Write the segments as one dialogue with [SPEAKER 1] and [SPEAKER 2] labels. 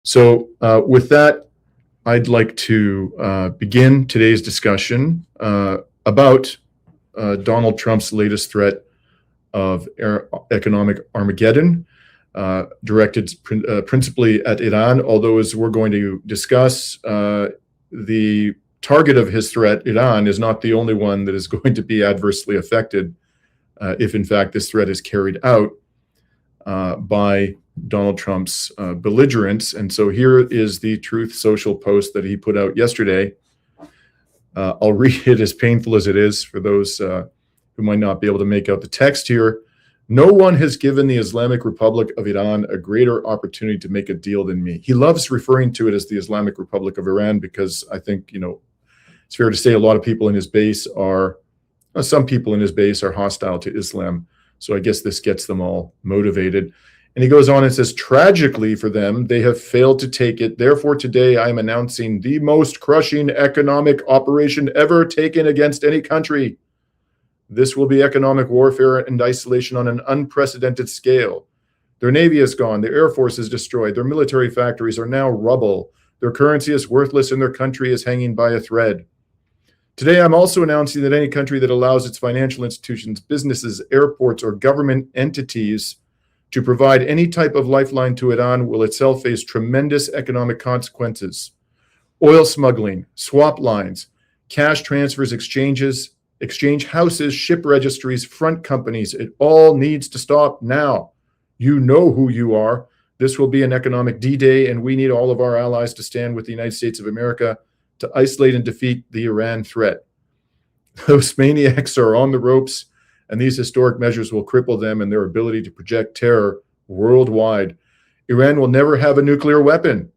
[SPEAKER 1] With that, I'd like to begin today's discussion about Donald Trump's latest threat of economic Armageddon, directed principally at Iran, although as we're going to discuss, the target of his threat, Iran, is not the only one that is going to be adversely affected if in fact this threat is carried out by Donald Trump's belligerents. And so here is the Truth Social post that he put out yesterday. I'll read it, as painful as it is for those who might not be able to make out the text here. No one has given the Islamic Republic of Iran a greater opportunity to make a deal than me. He loves referring to it as the Islamic Republic of Iran because I think, it's fair to say a lot of people in his base are, some people in his base are hostile to Islam. So I guess this gets them all motivated. And he goes on and says, tragically for them, they have failed to take it. Therefore, today I am announcing the most crushing economic operation ever taken against any country. This will be economic warfare and isolation on an unprecedented scale. Their navy is gone. Their air force is destroyed. Their military factories are now rubble. Their currency is worthless and their country is hanging by a thread. Today, I'm also announcing that any country that allows its financial institutions, businesses, airports, or government entities to provide any type of lifeline to Iran will itself face tremendous economic consequences. Oil smuggling, swap lines, cash transfers, exchange houses, ship registries, front companies, it all needs to stop now. You know who you are. This will be an economic D-Day, and we need all of our allies to stand with the United States of America to isolate and defeat the Iran threat. Those maniacs are on the ropes, and these historic measures will cripple them and their ability to project terror worldwide. Iran will never have a nuclear weapon.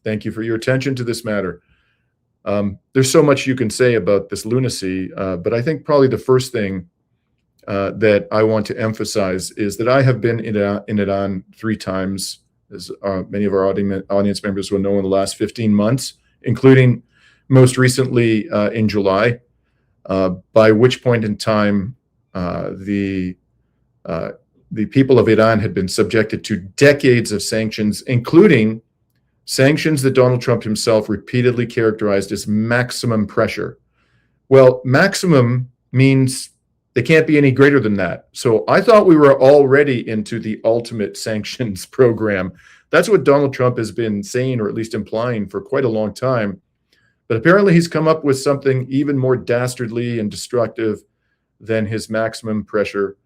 [SPEAKER 1] Thank you for your attention to this matter. There's so much you can say about this lunacy, but I think probably the first thing that I want to emphasize is that I have been in Iran 3 times, as many of our audience members will know, in the last 15 months, including most recently in July, by which point in time the people of Iran had been subjected to decades of sanctions, including sanctions that Donald Trump himself repeatedly characterized as maximum pressure. Well, maximum means they can't be any greater than that. So I thought we were already into the ultimate sanctions program. That's what Donald Trump has been saying, or at least implying, for quite a long time. But apparently he's come up with something even more dastardly and destructive than his maximum pressure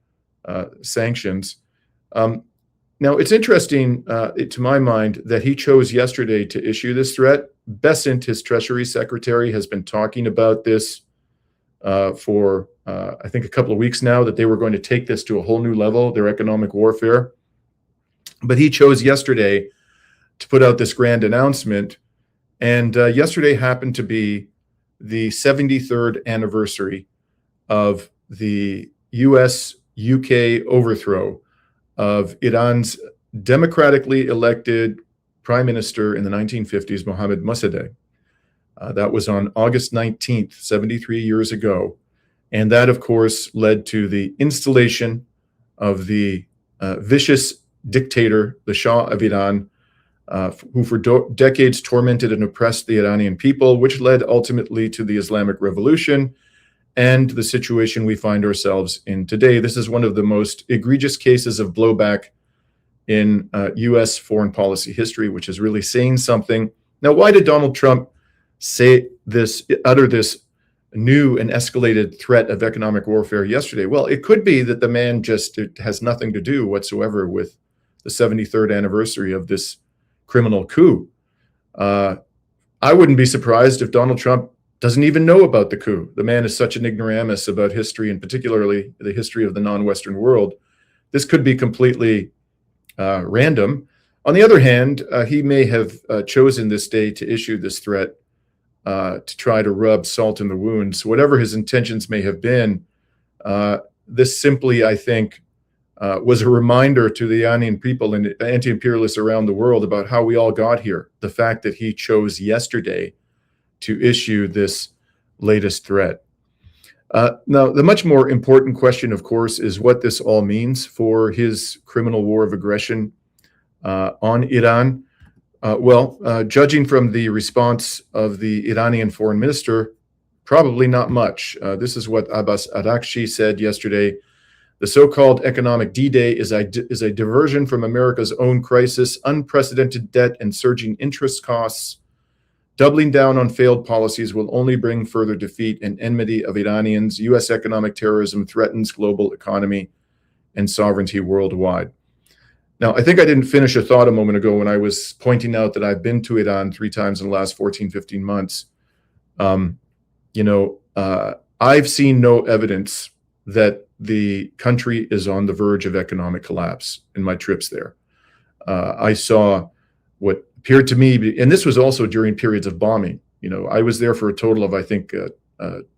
[SPEAKER 1] sanctions. Now, it's interesting, to my mind, that he chose yesterday to issue this threat. Bessent, his Treasury Secretary, has been talking about this for, I think, a couple of weeks now, that they were going to take this to a whole new level, their economic warfare. But he chose yesterday to put out this grand announcement. And yesterday happened to be the 73rd anniversary of the US-UK overthrow of Iran's democratically elected prime minister in the 1950s, Mohammad Mossadegh. That was on August 19th, 73 years ago. And that, of course, led to the installation of the vicious dictator, the Shah of Iran, who for decades tormented and oppressed the Iranian people, which led ultimately to the Islamic Revolution and the situation we find ourselves in today. This is one of the most egregious cases of blowback in U.S. foreign policy history, which is really saying something. Now, why did Donald Trump utter this new and escalated threat of economic warfare yesterday? Well, it could be that the man just has nothing to do whatsoever with the 73rd anniversary of this criminal coup. I wouldn't be surprised if Donald Trump doesn't even know about the coup. The man is such an ignoramus about history, and particularly the history of the non-Western world. This could be completely random. On the other hand, he may have chosen this day to issue this threat to try to rub salt in the wounds. Whatever his intentions may have been, this simply, I think, was a reminder to the Iranian people and anti-imperialists around the world about how we all got here. The fact that he chose yesterday to issue this latest threat. Now, the much more important question, of course, is what this all means for his criminal war of aggression on Iran. Judging from the response of the Iranian foreign minister, probably not much. This is what Abbas Araghchi said yesterday. The so-called economic D-Day is a diversion from America's own crisis, unprecedented debt and surging interest costs. Doubling down on failed policies will only bring further defeat and enmity of Iranians. U.S. economic terrorism threatens global economy and sovereignty worldwide. Now, I think I didn't finish a thought a moment ago when I was pointing out that I've been to Iran 3 times in the last 14, 15 months. I've seen no evidence that the country is on the verge of economic collapse in my trips there. I saw what appeared to me, and this was also during periods of bombing. I was there for a total of, I think,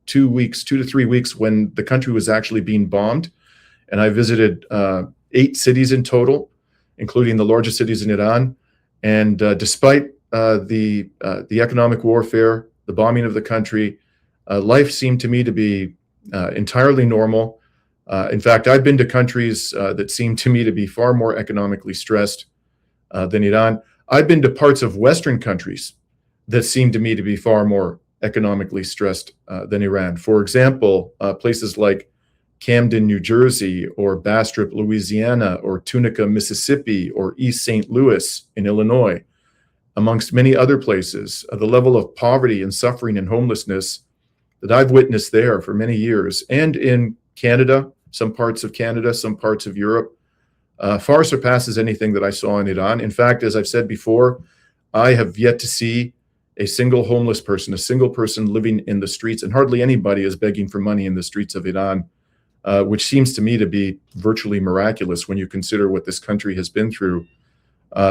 [SPEAKER 1] 2 to 3 weeks when the country was actually being bombed. And I visited 8 cities in total, including the largest cities in Iran. And despite the economic warfare, the bombing of the country, life seemed to me to be entirely normal. In fact, I've been to countries that seem to me to be far more economically stressed than Iran. I've been to parts of Western countries that seem to me to be far more economically stressed than Iran. For example, places like Camden, New Jersey, or Bastrop, Louisiana, or Tunica, Mississippi, or East St. Louis in Illinois, amongst many other places. The level of poverty and suffering and homelessness that I've witnessed there for many years, and in Canada, some parts of Canada, some parts of Europe, far surpasses anything that I saw in Iran. In fact, as I've said before, I have yet to see a single homeless person, a single person living in the streets, and hardly anybody is begging for money in the streets of Iran, which seems to me to be virtually miraculous when you consider what this country has been through.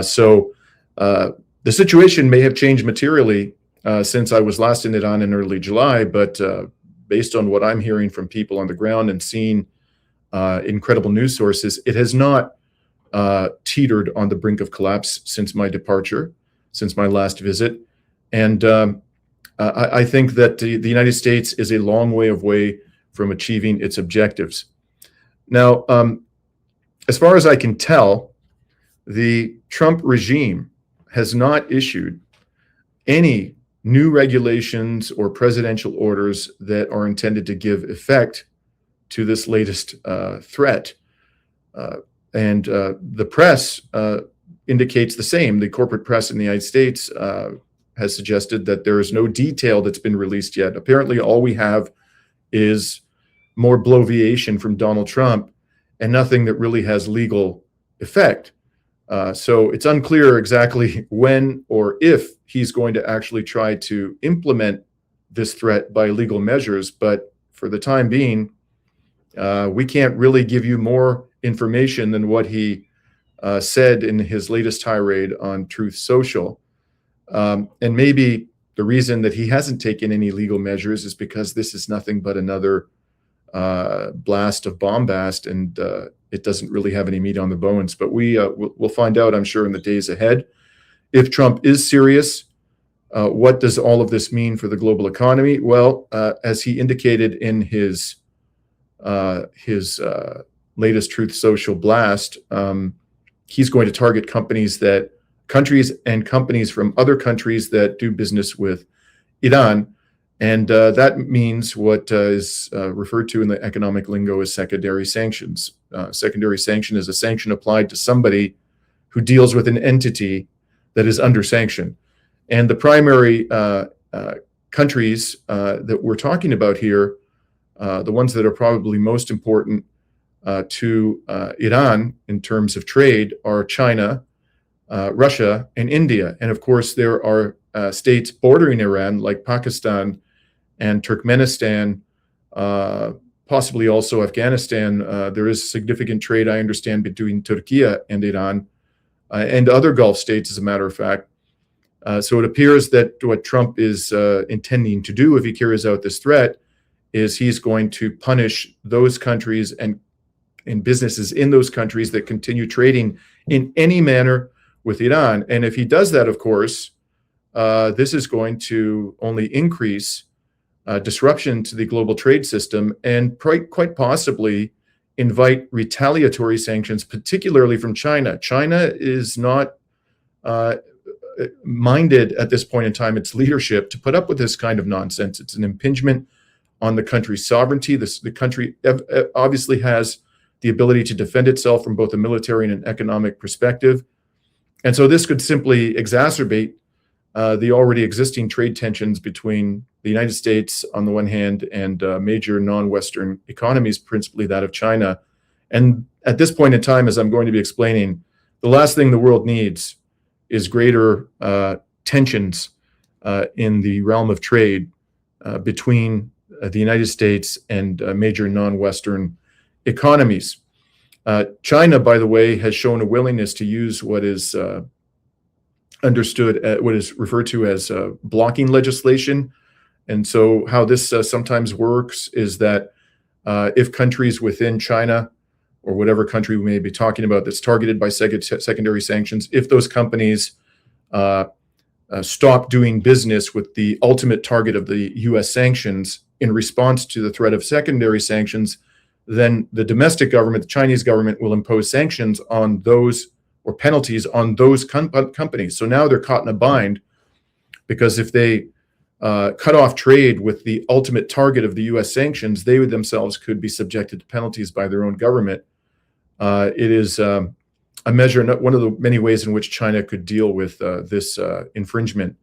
[SPEAKER 1] So the situation may have changed materially since I was last in Iran in early July, but based on what I'm hearing from people on the ground and seeing incredible news sources, it has not teetered on the brink of collapse since my departure, since my last visit. And I think that the United States is a long way away from achieving its objectives. Now, as far as I can tell, the Trump regime has not issued any new regulations or presidential orders that are intended to give effect to this latest threat. And the press indicates the same. The corporate press in the United States has suggested that there is no detail that's been released yet. Apparently, all we have is more bloviation from Donald Trump and nothing that really has legal effect. So it's unclear exactly when or if he's going to actually try to implement this threat by legal measures. But for the time being, we can't really give you more information than what he said in his latest tirade on Truth Social. And maybe the reason that he hasn't taken any legal measures is because this is nothing but another blast of bombast, and it doesn't really have any meat on the bones. But we'll find out, I'm sure, in the days ahead. If Trump is serious, what does all of this mean for the global economy? Well, as he indicated in his latest Truth Social blast, he's going to target countries and companies from other countries that do business with Iran. And that means what is referred to in the economic lingo as secondary sanctions. Secondary sanction is a sanction applied to somebody who deals with an entity that is under sanction. And the primary countries that we're talking about here, the ones that are probably most important to Iran in terms of trade, are China, Russia, and India. And of course, there are states bordering Iran like Pakistan and Turkmenistan, possibly also Afghanistan. There is significant trade, I understand, between Turkey and Iran and other Gulf states, as a matter of fact. So it appears that what Trump is intending to do if he carries out this threat is he's going to punish those countries and businesses in those countries that continue trading in any manner with Iran. And if he does that, of course, this is going to only increase disruption to the global trade system and quite possibly invite retaliatory sanctions, particularly from China. China is not minded at this point in time, its leadership, to put up with this kind of nonsense. It's an impingement on the country's sovereignty. The country obviously has the ability to defend itself from both a military and an economic perspective. And so this could simply exacerbate the already existing trade tensions between the United States on the one hand and major non-Western economies, principally that of China. And at this point in time, as I'm going to be explaining, the last thing the world needs is greater tensions in the realm of trade between the United States and major non-Western economies. China, by the way, has shown a willingness to use what is what is referred to as blocking legislation. And so how this sometimes works is that if countries within China, or whatever country we may be talking about that's targeted by secondary sanctions, if those companies stop doing business with the ultimate target of the US sanctions in response to the threat of secondary sanctions, then the domestic government, the Chinese government, will impose sanctions on those, or penalties on those companies. So now they're caught in a bind, because if they cut off trade with the ultimate target of the US sanctions, they themselves could be subjected to penalties by their own government. It is a measure, one of the many ways in which China could deal with this infringement,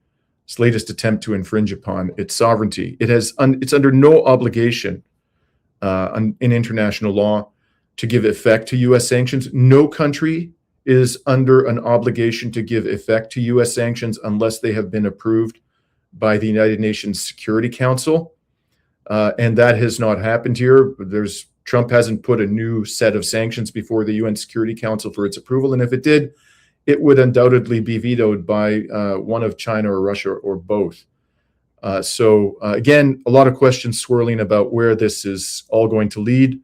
[SPEAKER 1] its latest attempt to infringe upon its sovereignty. It's under no obligation in international law to give effect to US sanctions. No country is under an obligation to give effect to US sanctions unless they have been approved by the United Nations Security Council. And that has not happened here. Trump hasn't put a new set of sanctions before the UN Security Council for its approval. And if it did, it would undoubtedly be vetoed by one of China or Russia or both. Again, a lot of questions swirling about where this is all going to lead.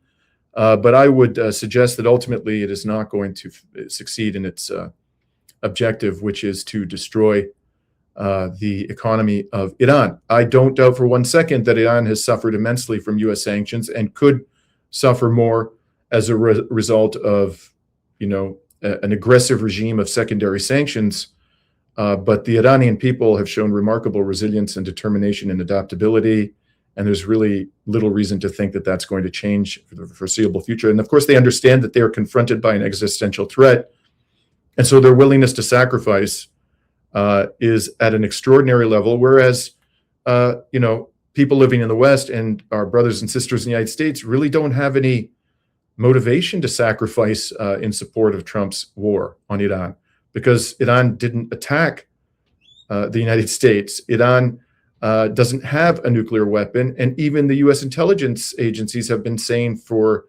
[SPEAKER 1] But I would suggest that ultimately it is not going to succeed in its objective, which is to destroy the economy of Iran. I don't doubt for one second that Iran has suffered immensely from US sanctions and could suffer more as a result of, an aggressive regime of secondary sanctions. But the Iranian people have shown remarkable resilience and determination and adaptability. And there's really little reason to think that that's going to change for the foreseeable future. And of course, they understand that they are confronted by an existential threat. And so their willingness to sacrifice is at an extraordinary level, whereas, people living in the West and our brothers and sisters in the United States really don't have any motivation to sacrifice in support of Trump's war on Iran, because Iran didn't attack the United States. Iran doesn't have a nuclear weapon. And even the US intelligence agencies have been saying for,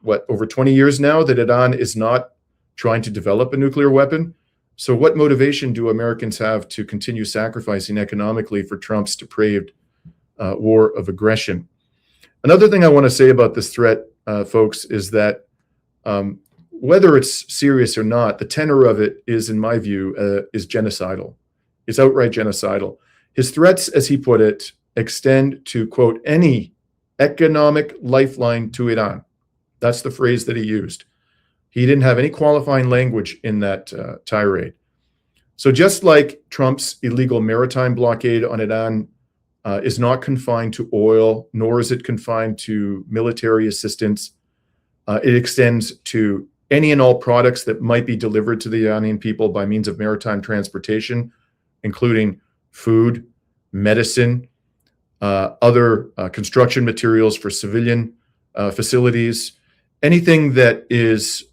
[SPEAKER 1] over 20 years now, that Iran is not trying to develop a nuclear weapon. So what motivation do Americans have to continue sacrificing economically for Trump's depraved war of aggression? Another thing I want to say about this threat, folks, is that whether it's serious or not, the tenor of it is, in my view, is genocidal. It's outright genocidal. His threats, as he put it, extend to, quote, any economic lifeline to Iran. That's the phrase that he used. He didn't have any qualifying language in that tirade. So just like Trump's illegal maritime blockade on Iran is not confined to oil, nor is it confined to military assistance, it extends to any and all products that might be delivered to the Iranian people by means of maritime transportation, including food, medicine, other construction materials for civilian facilities, anything that is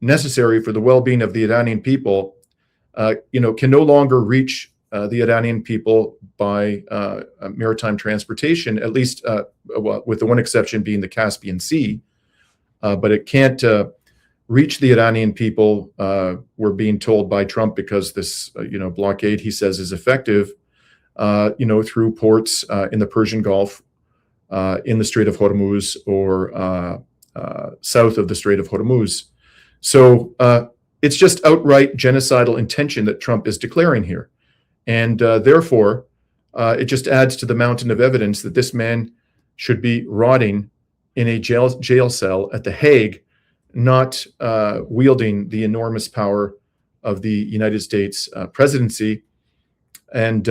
[SPEAKER 1] necessary for the well-being of the Iranian people, can no longer reach the Iranian people by maritime transportation, at least with the one exception being the Caspian Sea. But it can't reach the Iranian people, we're being told by Trump, because this blockade, he says, is effective, through ports in the Persian Gulf, in the Strait of Hormuz, or south of the Strait of Hormuz. So it's just outright genocidal intention that Trump is declaring here. And therefore, it just adds to the mountain of evidence that this man should be rotting in a jail cell at The Hague, not wielding the enormous power of the United States presidency. And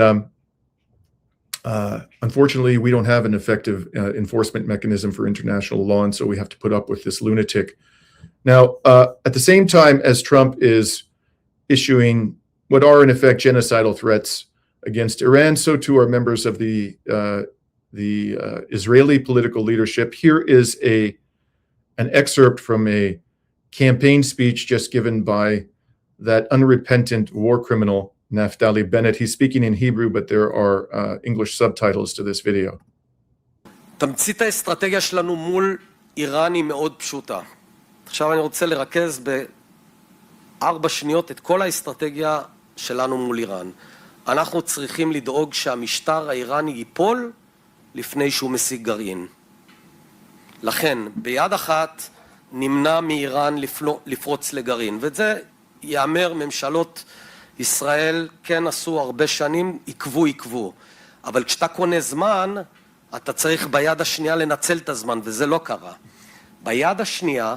[SPEAKER 1] unfortunately, we don't have an effective enforcement mechanism for international law, and so we have to put up with this lunatic. Now, at the same time as Trump is issuing what are in effect genocidal threats against Iran, so too are members of the Israeli political leadership. Here is an excerpt from a campaign speech just given by that unrepentant war criminal, Naftali Bennett. He's speaking in Hebrew, but there are English subtitles to this video.
[SPEAKER 2] תמצית האסטרטגיה שלנו מול איראן היא מאוד פשוטה. עכשיו אני רוצה לרכז ב4 שניות את כל האסטרטגיה שלנו מול איראן. אנחנו צריכים לדאוג שהמשטר האיראני ייפול לפני שהוא משיג גרעין. לכן, ביד אחת נמנע מאיראן לפרוץ לגרעין, ואת זה יאמר ממשלות ישראל כן עשו הרבה שנים, עקבו. אבל כשאתה קונה זמן, אתה צריך ביד השנייה לנצל את הזמן, וזה לא קרה. ביד השנייה,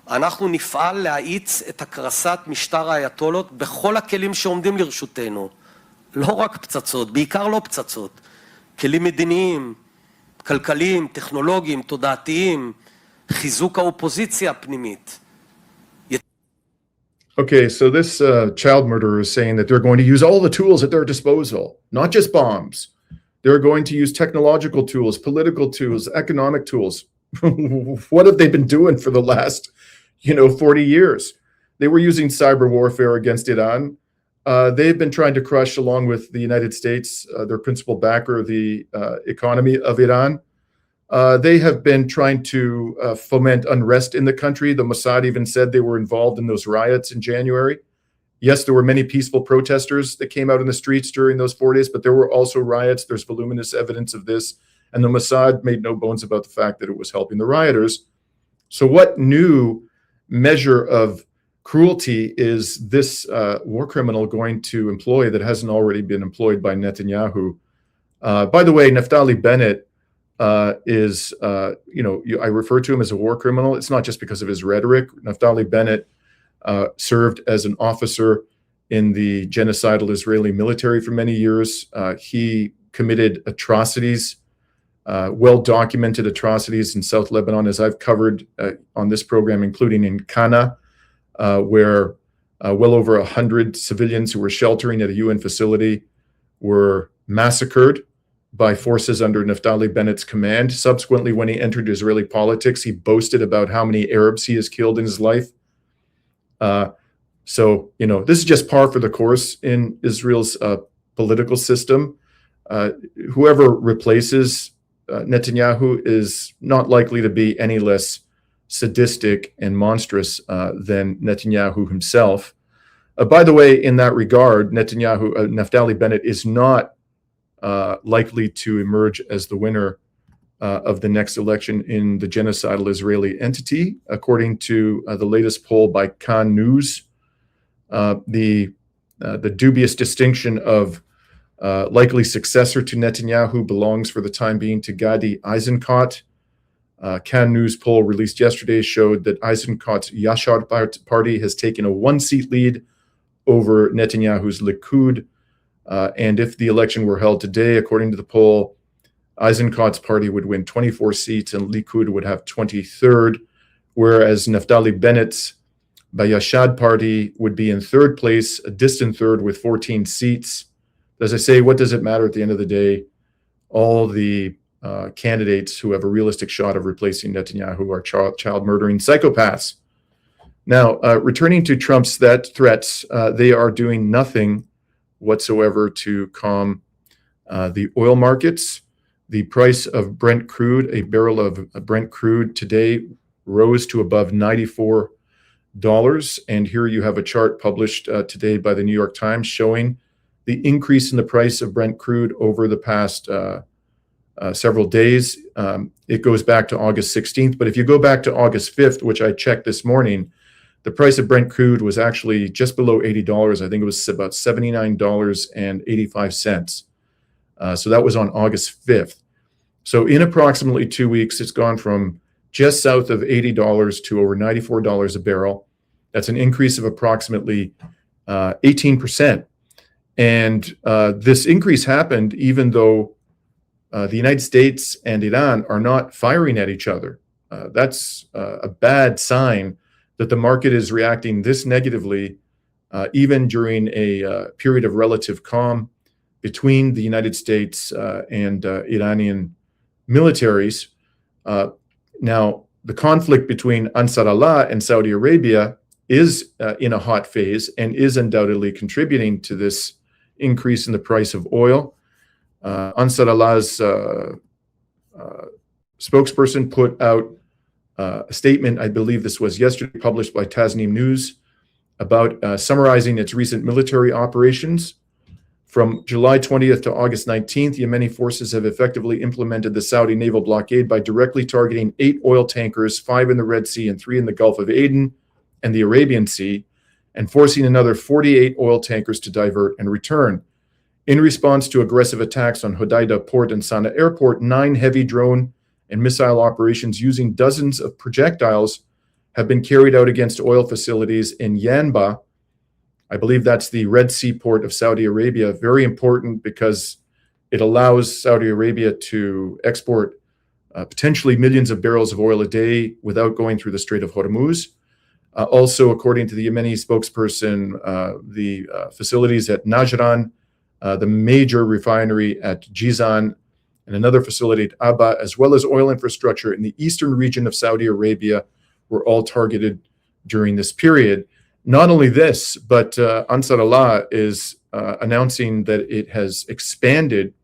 [SPEAKER 2] אנחנו נפעל להאיץ את הקרסת משטר האייתולות בכל הכלים שעומדים לרשותנו. לא רק פצצות, בעיקר לא פצצות. כלים מדיניים, כלכליים, טכנולוגיים, תודעתיים, חיזוק האופוזיציה הפנימית.
[SPEAKER 1] Okay, so this child murderer is saying that they're going to use all the tools at their disposal, not just bombs. They're going to use technological tools, political tools, economic tools. What have they been doing for the last, 40 years? They were using cyber warfare against Iran. They've been trying to crush, along with the United States, their principal backer, the economy of Iran. They have been trying to foment unrest in the country. The Mossad even said they were involved in those riots in January. Yes, there were many peaceful protesters that came out in the streets during those 4 days, but there were also riots. There's voluminous evidence of this. And the Mossad made no bones about the fact that it was helping the rioters. So what new measure of cruelty is this war criminal going to employ that hasn't already been employed by Netanyahu? By the way, Naftali Bennett is, I refer to him as a war criminal. It's not just because of his rhetoric. Naftali Bennett served as an officer in the genocidal Israeli military for many years. He committed atrocities, well-documented atrocities in South Lebanon, as I've covered on this program, including in Kana, where well over 100 civilians who were sheltering at a UN facility were massacred by forces under Naftali Bennett's command. Subsequently, when he entered Israeli politics, he boasted about how many Arabs he has killed in his life. So, this is just par for the course in Israel's political system. Whoever replaces Netanyahu is not likely to be any less sadistic and monstrous than Netanyahu himself. By the way, in that regard, Naftali Bennett is not likely to emerge as the winner of the next election in the genocidal Israeli entity. According to the latest poll by Kan News, the dubious distinction of likely successor to Netanyahu belongs for the time being to Gadi Eisenkot. Kan News poll released yesterday showed that Eisenkot's Yashar party has taken a 1-seat lead over Netanyahu's Likud. And if the election were held today, according to the poll, Eisenkot's party would win 24 seats and Likud would have 23rd, whereas Naftali Bennett's Bayashad party would be in third place, a distant third with 14 seats. As I say, what does it matter at the end of the day? All the candidates who have a realistic shot of replacing Netanyahu are child murdering psychopaths. Now, returning to Trump's threats, they are doing nothing whatsoever to calm the oil markets. The price of Brent crude, a barrel of Brent crude today rose to above $94. And here you have a chart published today by the New York Times showing the increase in the price of Brent crude over the past several days. It goes back to August 16th. But if you go back to August 5th, which I checked this morning, the price of Brent crude was actually just below $80. I think it was about $79.85. So that was on August 5th. So in approximately 2 weeks, it's gone from just south of $80 to over $94 a barrel. That's an increase of approximately 18%. And this increase happened even though the United States and Iran are not firing at each other. That's a bad sign that the market is reacting this negatively, even during a period of relative calm between the United States and Iranian militaries. Now, the conflict between Ansar Allah and Saudi Arabia is in a hot phase and is undoubtedly contributing to this increase in the price of oil. Ansar Allah's spokesperson put out a statement, I believe this was yesterday, published by Tasnim News, about summarizing its recent military operations. From July 20th to August 19th, Yemeni forces have effectively implemented the Saudi naval blockade by directly targeting 8 oil tankers, 5 in the Red Sea and 3 in the Gulf of Aden and the Arabian Sea, and forcing another 48 oil tankers to divert and return. In response to aggressive attacks on Hodeidah Port and Sana'a Airport, 9 heavy drone and missile operations using dozens of projectiles have been carried out against oil facilities in Yanbu. I believe that's the Red Sea port of Saudi Arabia. Very important because it allows Saudi Arabia to export potentially millions of barrels of oil a day without going through the Strait of Hormuz. Also, according to the Yemeni spokesperson, the facilities at Najran, the major refinery at Jizan, and another facility at Abba, as well as oil infrastructure in the eastern region of Saudi Arabia, were all targeted during this period. Not only this, but Ansar Allah is announcing that it has expanded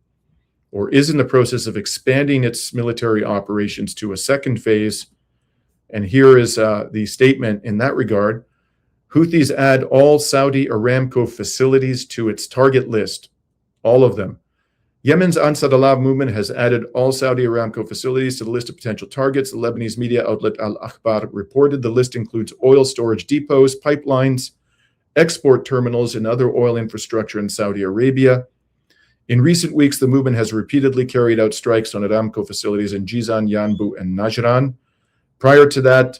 [SPEAKER 1] or is in the process of expanding its military operations to a second phase. And here is the statement in that regard. Houthis add all Saudi Aramco facilities to its target list, all of them. Yemen's Ansar Allah movement has added all Saudi Aramco facilities to the list of potential targets. The Lebanese media outlet Al Akhbar reported the list includes oil storage depots, pipelines, export terminals, and other oil infrastructure in Saudi Arabia. In recent weeks, the movement has repeatedly carried out strikes on Aramco facilities in Jizan, Yanbu, and Najran. Prior to that,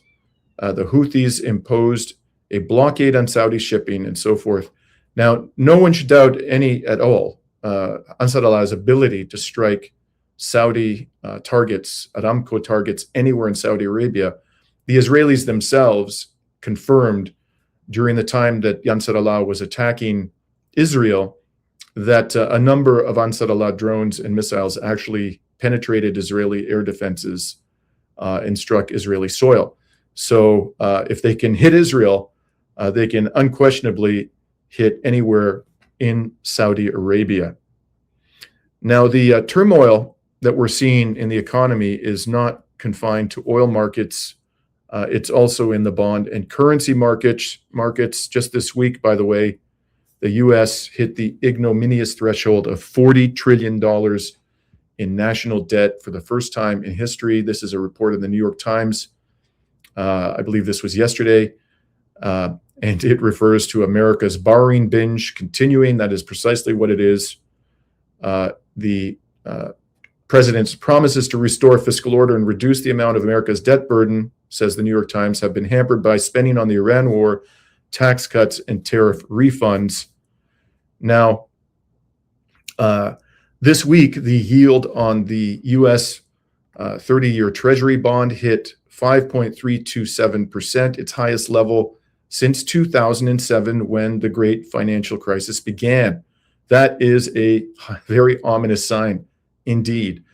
[SPEAKER 1] the Houthis imposed a blockade on Saudi shipping and so forth. Now, no one should doubt any at all Ansar Allah's ability to strike Saudi targets, Aramco targets anywhere in Saudi Arabia. The Israelis themselves confirmed during the time that Ansar Allah was attacking Israel that a number of Ansar Allah drones and missiles actually penetrated Israeli air defenses and struck Israeli soil. So if they can hit Israel, they can unquestionably hit anywhere in Saudi Arabia. Now, the turmoil that we're seeing in the economy is not confined to oil markets. It's also in the bond and currency markets. Just this week, by the way, the U.S. hit the ignominious threshold of $40 trillion in national debt for the first time in history. This is a report in the New York Times. I believe this was yesterday. And it refers to America's borrowing binge continuing. That is precisely what it is. The president's promises to restore fiscal order and reduce the amount of America's debt burden, says the New York Times, have been hampered by spending on the Iran war, tax cuts, and tariff refunds. Now, this week, the yield on the U.S. 30-year Treasury bond hit 5.327%, its highest level since 2007, when the great financial crisis began. That is a very ominous sign indeed.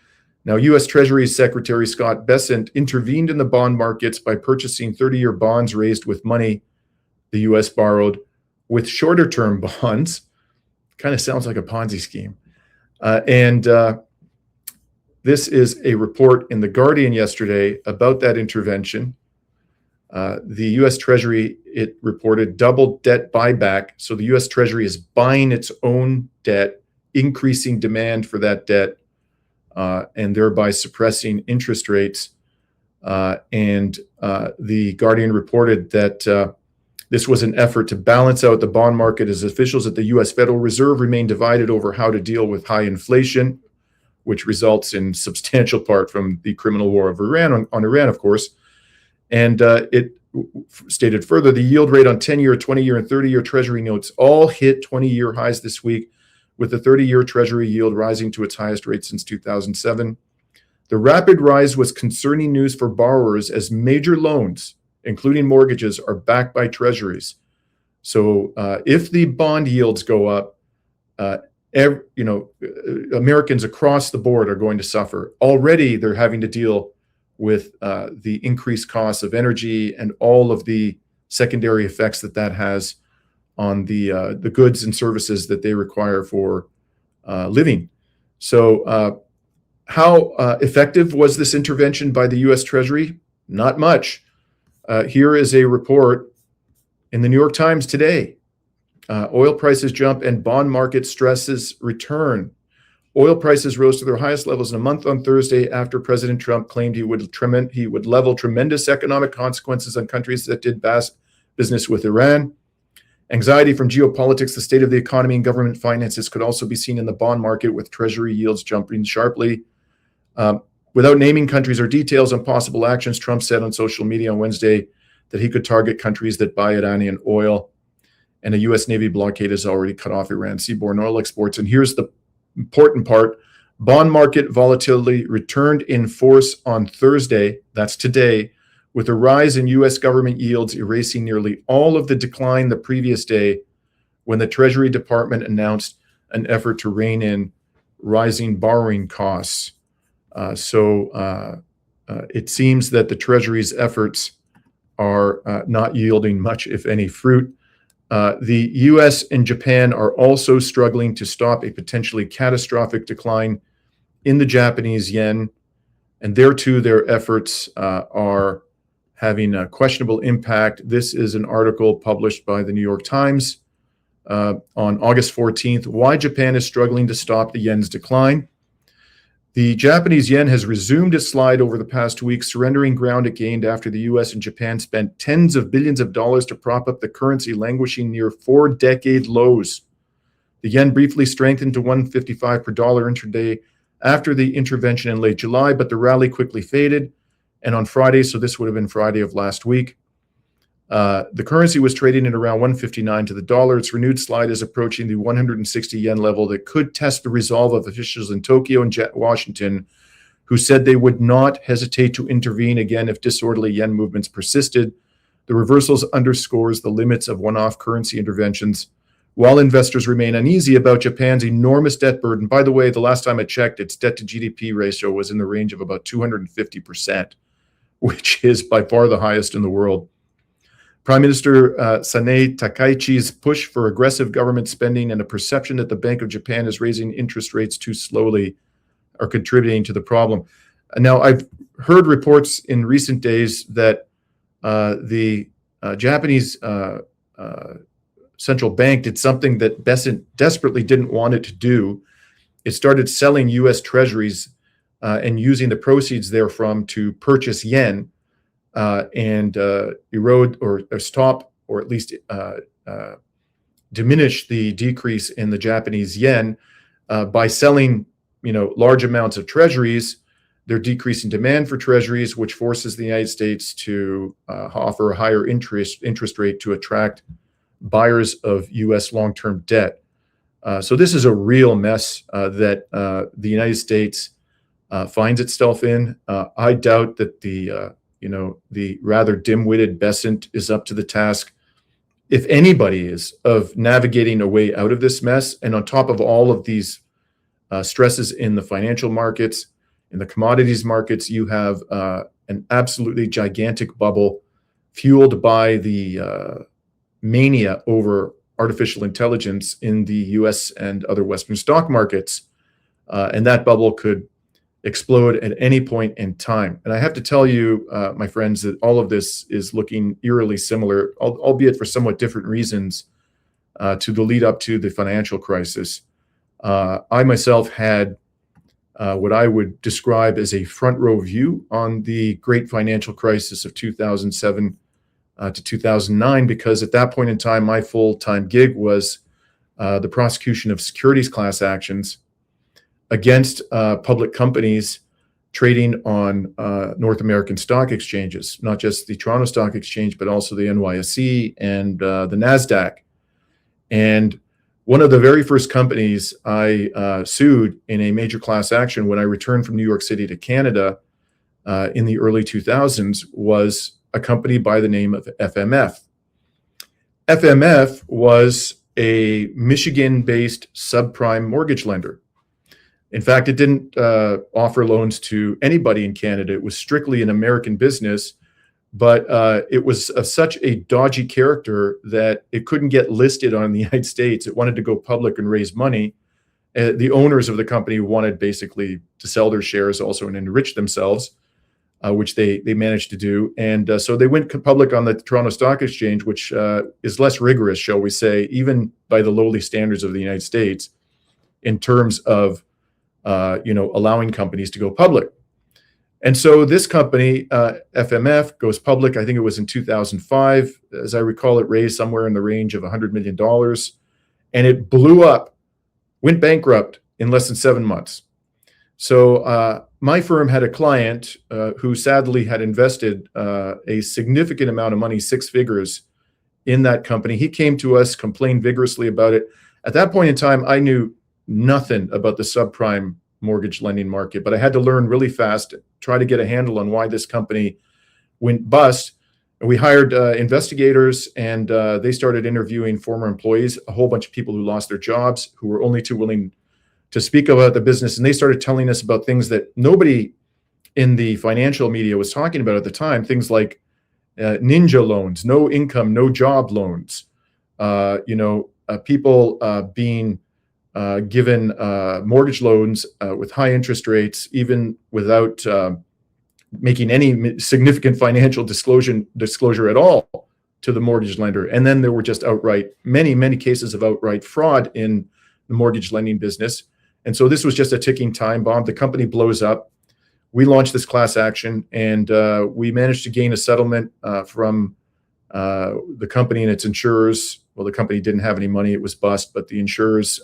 [SPEAKER 1] Now, U.S. Treasury Secretary Scott Bessent intervened in the bond markets by purchasing 30-year bonds raised with money the U.S. borrowed with shorter-term bonds. Kind of sounds like a Ponzi scheme. This is a report in The Guardian yesterday about that intervention. The U.S. Treasury, it reported, double debt buyback. So the U.S. Treasury is buying its own debt, increasing demand for that debt, and thereby suppressing interest rates. The Guardian reported that this was an effort to balance out the bond market as officials at the U.S. Federal Reserve remain divided over how to deal with high inflation, which results in substantial part from the criminal war of Iran on Iran, of course. And it stated further, the yield rate on 10-year, 20-year, and 30-year Treasury notes all hit 20-year highs this week, with the 30-year Treasury yield rising to its highest rate since 2007. The rapid rise was concerning news for borrowers as major loans, including mortgages, are backed by treasuries. So if the bond yields go up, Americans across the board are going to suffer. Already, they're having to deal with the increased costs of energy and all of the secondary effects that has on the goods and services that they require for living. So how effective was this intervention by the U.S. Treasury? Not much. Here is a report in the New York Times today. Oil prices jump and bond market stresses return. Oil prices rose to their highest levels in a month on Thursday after President Trump claimed he would level tremendous economic consequences on countries that did business with Iran. Anxiety from geopolitics, the state of the economy, and government finances could also be seen in the bond market, with Treasury yields jumping sharply. Without naming countries or details on possible actions, Trump said on social media on Wednesday that he could target countries that buy Iranian oil. And a U.S. Navy blockade has already cut off Iran's seaborne oil exports. And here's the important part. Bond market volatility returned in force on Thursday, that's today, with a rise in U.S. government yields erasing nearly all of the decline the previous day when the Treasury Department announced an effort to rein in rising borrowing costs. It seems that the Treasury's efforts are not yielding much, if any, fruit. The U.S. and Japan are also struggling to stop a potentially catastrophic decline in the Japanese yen, and there too, their efforts are having a questionable impact. This is an article published by the New York Times on August 14th, Why Japan is Struggling to Stop the Yen's Decline. The Japanese yen has resumed its slide over the past week, surrendering ground it gained after the U.S. and Japan spent tens of billions of dollars to prop up the currency, languishing near 4-decade lows. The yen briefly strengthened to 155 per dollar intraday after the intervention in late July, but the rally quickly faded. And on Friday, so this would have been Friday of last week, the currency was trading at around 159 to the dollar. Its renewed slide is approaching the 160 yen level that could test the resolve of officials in Tokyo and Washington, who said they would not hesitate to intervene again if disorderly yen movements persisted. The reversals underscores the limits of one-off currency interventions, while investors remain uneasy about Japan's enormous debt burden. By the way, the last time I checked, its debt to GDP ratio was in the range of about 250%, which is by far the highest in the world. Prime Minister Sanae Takaichi's push for aggressive government spending and a perception that the Bank of Japan is raising interest rates too slowly are contributing to the problem. Now, I've heard reports in recent days that the Japanese central bank did something that desperately didn't want it to do. It started selling U.S. treasuries and using the proceeds therefrom to purchase yen and erode or stop, or at least diminish the decrease in the Japanese yen by selling, large amounts of treasuries. They're decreasing demand for treasuries, which forces the United States to offer a higher interest rate to attract buyers of U.S. long-term debt. So this is a real mess that the United States finds itself in. I doubt that the rather dim-witted Besant is up to the task, if anybody is, of navigating a way out of this mess. And on top of all of these stresses in the financial markets, in the commodities markets, you have an absolutely gigantic bubble fueled by the mania over artificial intelligence in the US and other Western stock markets. And that bubble could explode at any point in time. And I have to tell you, my friends, that all of this is looking eerily similar, albeit for somewhat different reasons, to the lead up to the financial crisis. I myself had what I would describe as a front row view on the great financial crisis of 2007 to 2009, because at that point in time, my full-time gig was the prosecution of securities class actions against public companies trading on North American stock exchanges, not just the Toronto Stock Exchange, but also the NYSE and the NASDAQ. And one of the very first companies I sued in a major class action when I returned from New York City to Canada in the early 2000s was a company by the name of FMF. FMF was a Michigan-based subprime mortgage lender. In fact, it didn't offer loans to anybody in Canada. It was strictly an American business, but it was of such a dodgy character that it couldn't get listed on the United States. It wanted to go public and raise money. The owners of the company wanted basically to sell their shares also and enrich themselves, which they managed to do. And so they went public on the Toronto Stock Exchange, which is less rigorous, shall we say, even by the lowly standards of the United States in terms of allowing companies to go public. And so this company, FMF, goes public. I think it was in 2005. As I recall, it raised somewhere in the range of $100 million. And it blew up, went bankrupt in less than 7 months. So my firm had a client who sadly had invested a significant amount of money, 6 figures, in that company. He came to us, complained vigorously about it. At that point in time, I knew nothing about the subprime mortgage lending market, but I had to learn really fast, try to get a handle on why this company went bust. And we hired investigators, and they started interviewing former employees, a whole bunch of people who lost their jobs, who were only too willing to speak about the business. And they started telling us about things that nobody in the financial media was talking about at the time, things like ninja loans, no income, no job loans, people being given mortgage loans with high interest rates, even without making any significant financial disclosure at all to the mortgage lender. And then there were just many cases of outright fraud in the mortgage lending business. And so this was just a ticking time bomb. The company blows up. We launched this class action, and we managed to gain a settlement from the company and its insurers. Well, the company didn't have any money. It was bust, but the insurers,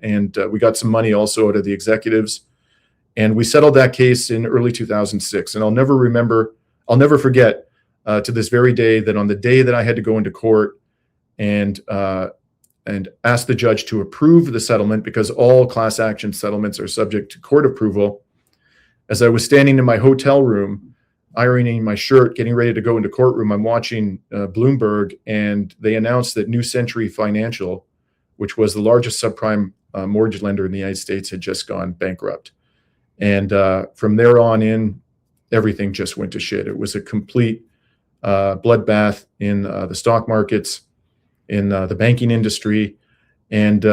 [SPEAKER 1] and we got some money also out of the executives. And we settled that case in early 2006. And I'll never forget to this very day that on the day that I had to go into court and ask the judge to approve the settlement, because all class action settlements are subject to court approval, as I was standing in my hotel room, ironing my shirt, getting ready to go into courtroom, I'm watching Bloomberg, and they announced that New Century Financial, which was the largest subprime mortgage lender in the United States, had just gone bankrupt. And from there on in, everything just went to shit. It was a complete bloodbath in the stock markets, in the banking industry. And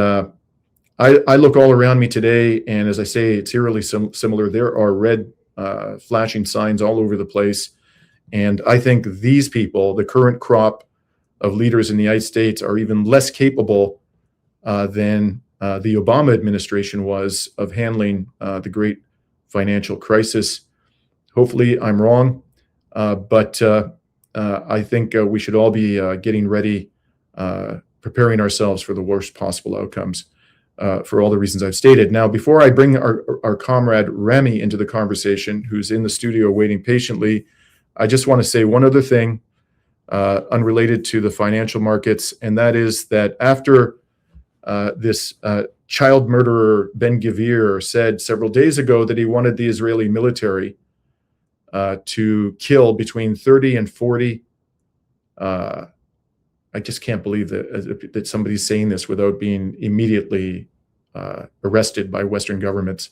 [SPEAKER 1] I look all around me today, and as I say, it's eerily similar. There are red flashing signs all over the place. And I think these people, the current crop of leaders in the United States, are even less capable than the Obama administration was of handling the great financial crisis. Hopefully I'm wrong, but I think we should all be getting ready, preparing ourselves for the worst possible outcomes. For all the reasons I've stated. Now, before I bring our comrade Rami into the conversation, who's in the studio waiting patiently, I just want to say one other thing unrelated to the financial markets, and that is that after this child murderer Ben-Gvir said several days ago that he wanted the Israeli military to kill between 30 and 40 I just can't believe that somebody's saying this without being immediately arrested by Western governments.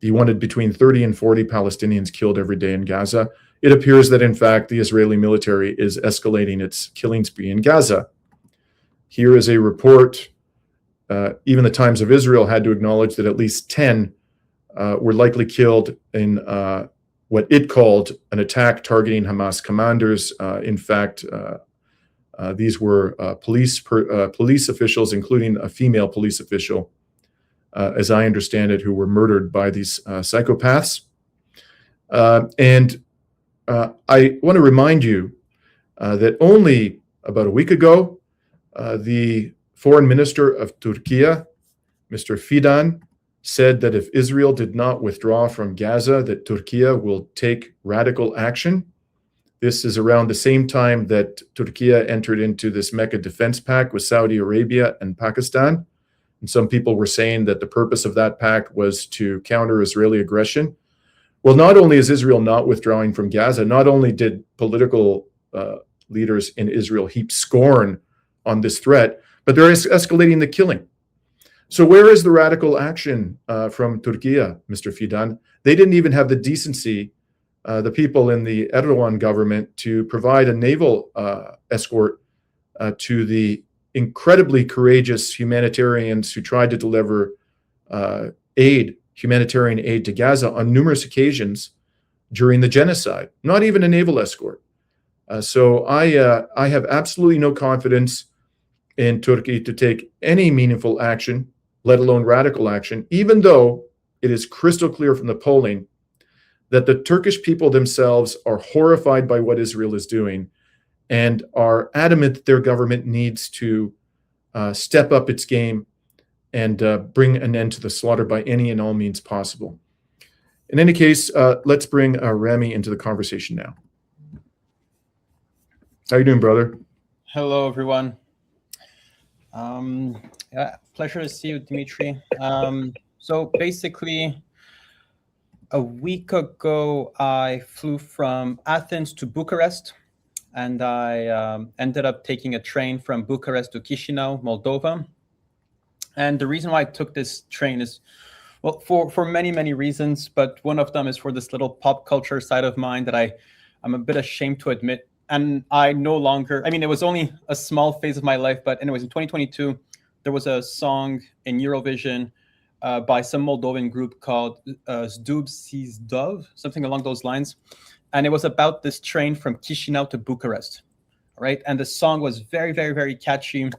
[SPEAKER 1] He wanted between 30 and 40 Palestinians killed every day in Gaza. It appears that, in fact, the Israeli military is escalating its killing spree in Gaza. Here is a report. Even the Times of Israel had to acknowledge that at least 10 were likely killed in what it called an attack targeting Hamas commanders. In fact, these were police officials, including a female police official, as I understand it, who were murdered by these psychopaths. And I want to remind you that only about a week ago, the foreign minister of Turkey, Mr. Fidan, said that if Israel did not withdraw from Gaza, that Turkey will take radical action. This is around the same time that Turkey entered into this Mecca Defense Pact with Saudi Arabia and Pakistan. And some people were saying that the purpose of that pact was to counter Israeli aggression. Well, not only is Israel not withdrawing from Gaza, not only did political leaders in Israel heap scorn on this threat, but they're escalating the killing. So where is the radical action from Turkey, Mr. Fidan? They didn't even have the decency, the people in the Erdogan government, to provide a naval escort to the incredibly courageous humanitarians who tried to deliver humanitarian aid to Gaza on numerous occasions during the genocide. Not even a naval escort. So I have absolutely no confidence in Turkey to take any meaningful action, let alone radical action, even though it is crystal clear from the polling that the Turkish people themselves are horrified by what Israel is doing and are adamant that their government needs to step up its game and bring an end to the slaughter by any and all means possible. In any case, let's bring Rami into the conversation now. How you doing, brother?
[SPEAKER 3] Hello, everyone. Yeah, pleasure to see you, Dimitri. So basically, a week ago, I flew from Athens to Bucharest, and I ended up taking a train from Bucharest to Chisinau, Moldova. And the reason why I took this train is, well, for many, many reasons, but one of them is for this little pop culture side of mine that I'm a bit ashamed to admit. And I no longer, I mean, it was only a small phase of my life, but anyways, in 2022, there was a song in Eurovision by some Moldovan group called Zdub Sis Dov, something along those lines. And it was about this train from Chisinau to Bucharest, right? And the song was very, very, very catchy.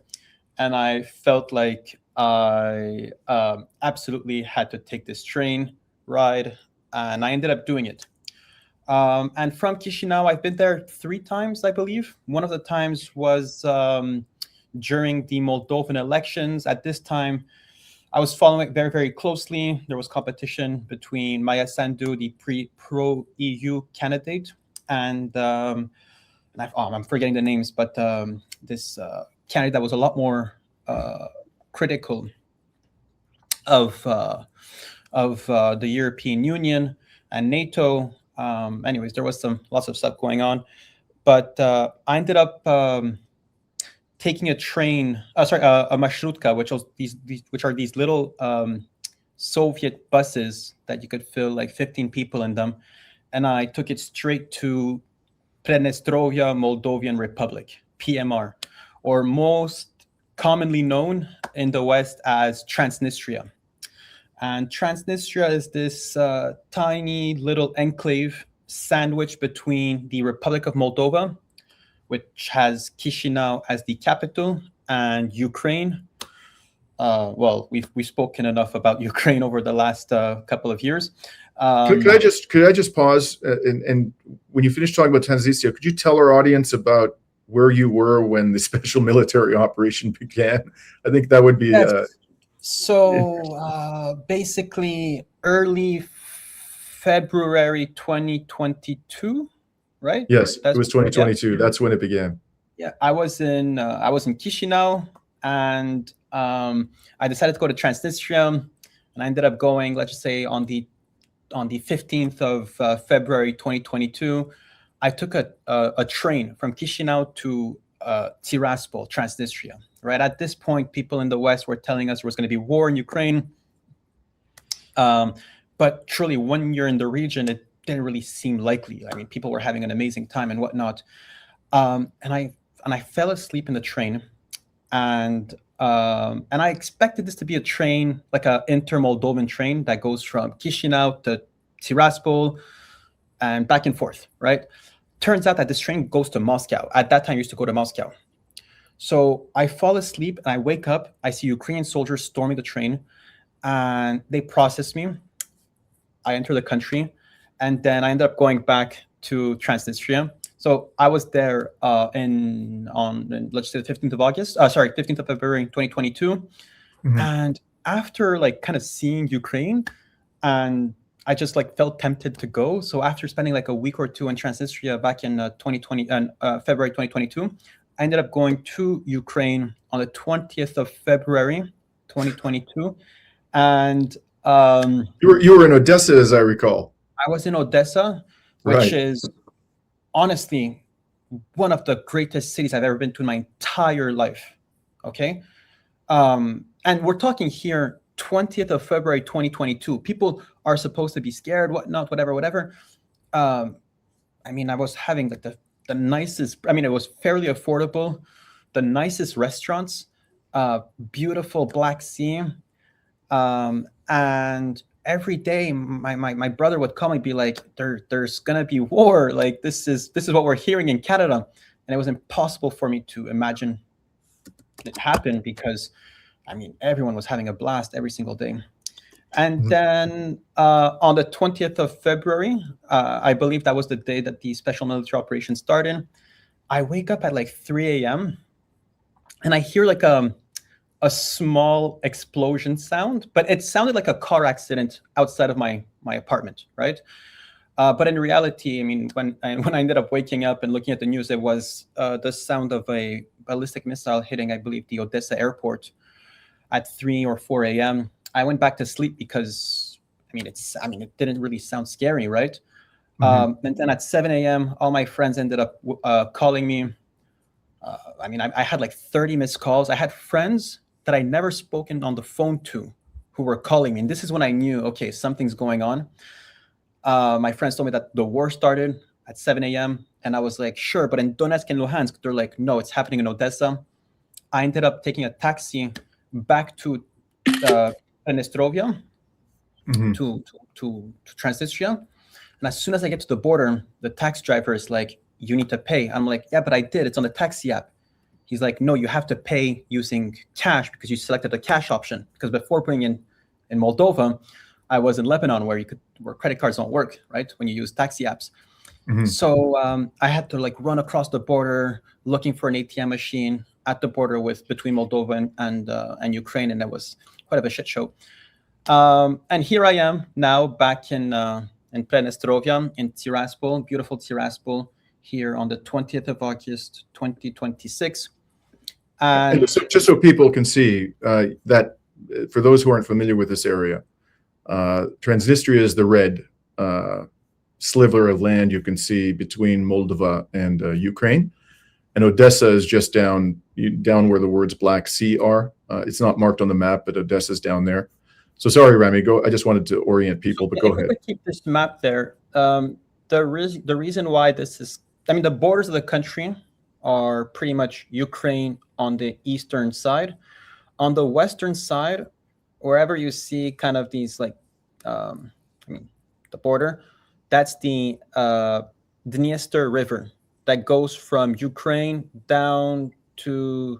[SPEAKER 3] And I felt like I absolutely had to take this train ride, and I ended up doing it. And from Chisinau, I've been there 3 times, I believe. One of the times was during the Moldovan elections. At this time, I was following it very, very closely. There was competition between Maia Sandu, the pro-EU candidate, and I'm forgetting the names, but this candidate that was a lot more critical of the European Union and NATO. Anyways, there was lots of stuff going on, but I ended up taking a train, a marshrutka, which are these little Soviet buses that you could fill like 15 people in them, and I took it straight to Transnistria, Moldovan Republic, PMR, or most commonly known in the West as Transnistria. And Transnistria is this tiny little enclave sandwiched between the Republic of Moldova, which has Chisinau as the capital, and Ukraine. Well, we've spoken enough about Ukraine over the last couple of years.
[SPEAKER 1] Could I just pause? And when you finish talking about Transnistria, could you tell our audience about where you were when the special military operation began? I think that would be...
[SPEAKER 3] Yes. So basically early February 2022, right?
[SPEAKER 1] Yes, it was 2022. Yeah. That's when it began.
[SPEAKER 3] Yeah, I was in Chisinau, and I decided to go to Transnistria, and I ended up going, let's just say, on the 15th of February 2022. I took a train from Chisinau to Tiraspol, Transnistria. Right at this point, people in the West were telling us there was going to be war in Ukraine. But truly, when you're in the region, it didn't really seem likely. I mean, people were having an amazing time and whatnot. And I fell asleep in the train, and I expected this to be a train, like an inter-Moldovan train that goes from Chisinau to Tiraspol and back and forth, right? Turns out that this train goes to Moscow. At that time, I used to go to Moscow. So I fall asleep and I wake up. I see Ukrainian soldiers storming the train, and they process me. I enter the country, and then I end up going back to Transnistria. So I was there on let's say the 15th of February 2022. Mm-hmm. And after like kind of seeing Ukraine, and I just like felt tempted to go. So after spending like a week or two in Transnistria back in 2020 and February 2022, I ended up going to Ukraine on the 20th of February 2022, and
[SPEAKER 1] You were in Odessa, as I recall.
[SPEAKER 3] I was in Odessa, which
[SPEAKER 1] Right.
[SPEAKER 3] is honestly one of the greatest cities I've ever been to in my entire life. Okay. And we're talking here 20th of February 2022. People are supposed to be scared, whatnot, whatever. I mean, I was having like the nicest, I mean, it was fairly affordable, the nicest restaurants, beautiful Black Sea. And every day my brother would call me and be like, there's gonna be war. Like this is what we're hearing in Canada. And it was impossible for me to imagine it happen because I mean, everyone was having a blast every single day. And then on the 20th of February, I believe that was the day that the special military operation started. I wake up at like 3 a.m. and I hear like a small explosion sound, but it sounded like a car accident outside of my apartment, right? But in reality, I mean, when I ended up waking up and looking at the news, it was the sound of a ballistic missile hitting, I believe, the Odessa airport at 3 or 4 a.m. I went back to sleep because, it didn't really sound scary, right? And then at 7 a.m., all my friends ended up calling me. I had like 30 missed calls. I had friends that I never spoken on the phone to who were calling me. And this is when I knew, okay, something's going on. My friends told me that the war started at 7 a.m. And I was like, sure, but in Donetsk and Luhansk, they're like, no, it's happening in Odessa. I ended up taking a taxi back to Transnistria, to Transnistria. And as soon as I get to the border, the taxi driver is like, you need to pay. I'm like, yeah, but I did. It's on the taxi app. He's like, no, you have to pay using cash because you selected the cash option. Because before putting in Moldova, I was in Lebanon where credit cards don't work, right? When you use taxi apps. So I had to like run across the border looking for an ATM machine at the border between Moldova and Ukraine, and that was quite of a shit show. And here I am now back in Transnistria, in Tiraspol, beautiful Tiraspol, here on the 20th of August, 2026. And
[SPEAKER 1] just so people can see that, for those who aren't familiar with this area, Transnistria is the red sliver of land you can see between Moldova and Ukraine, and Odessa is just down where the words Black Sea are. It's not marked on the map, but Odessa's down there. So sorry, Rami, go. I just wanted to orient people, but go ahead.
[SPEAKER 3] If we keep this map there, the reason why this is, the borders of the country are pretty much Ukraine on the eastern side. On the western side, wherever you see kind of these like, the border, that's the Dniester River that goes from Ukraine down to,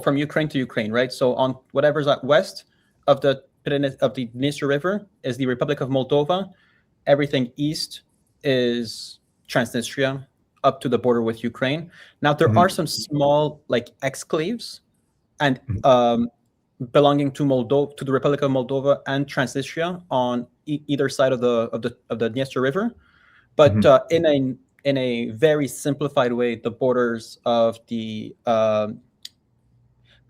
[SPEAKER 3] from Ukraine to Ukraine, right? So on whatever's at west of the Dniester River is the Republic of Moldova. Everything east is Transnistria up to the border with Ukraine. Now there are some small like exclaves and belonging to the Republic of Moldova and Transnistria on either side of the Dniester River, but in a very simplified way, the borders of the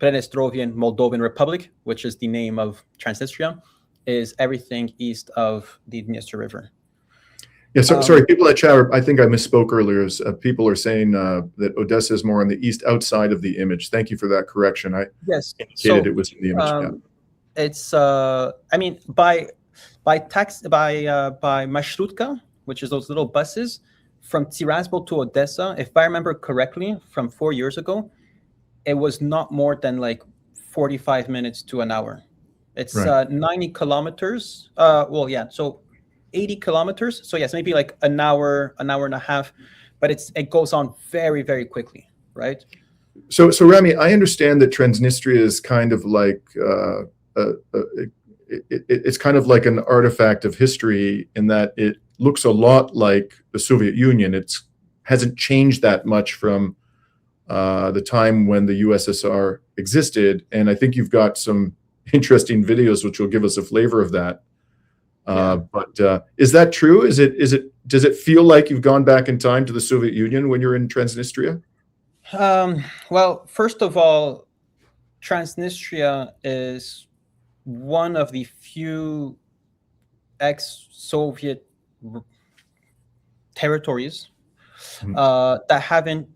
[SPEAKER 3] Transnistrian Moldovan Republic, which is the name of Transnistria, is everything east of the Dniester River.
[SPEAKER 1] Yeah, sorry, people at chat, I think I misspoke earlier. People are saying that Odessa is more on the east outside of the image. Thank you for that correction. I indicated it was in the image.
[SPEAKER 3] It's by Marshrutka, which is those little buses from Tiraspol to Odessa. If I remember correctly, from 4 years ago, it was not more than like 45 minutes to an hour. It's 90 kilometers. So 80 kilometers. So yes, maybe like an hour and a half, but it goes on very, very quickly, right?
[SPEAKER 1] So Rami, I understand that Transnistria is kind of like it's kind of like an artifact of history in that it looks a lot like the Soviet Union. It hasn't changed that much from the time when the USSR existed, and I think you've got some interesting videos, which will give us a flavor of that.
[SPEAKER 3] Yeah.
[SPEAKER 1] But is that true? Does it feel like you've gone back in time to the Soviet Union when you're in Transnistria?
[SPEAKER 3] Well, first of all, Transnistria is one of the few ex-Soviet territories that haven't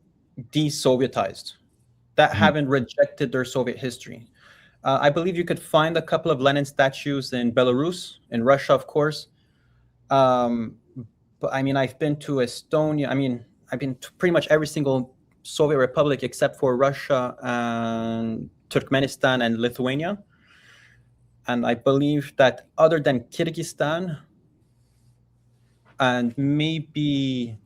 [SPEAKER 3] de-Sovietized, that haven't rejected their Soviet history. I believe you could find a couple of Lenin statues in Belarus, in Russia, of course. But I mean, I've been to Estonia. I mean, I've been to pretty much every single Soviet republic except for Russia and Turkmenistan and Lithuania. And I believe that other than Kyrgyzstan and maybe,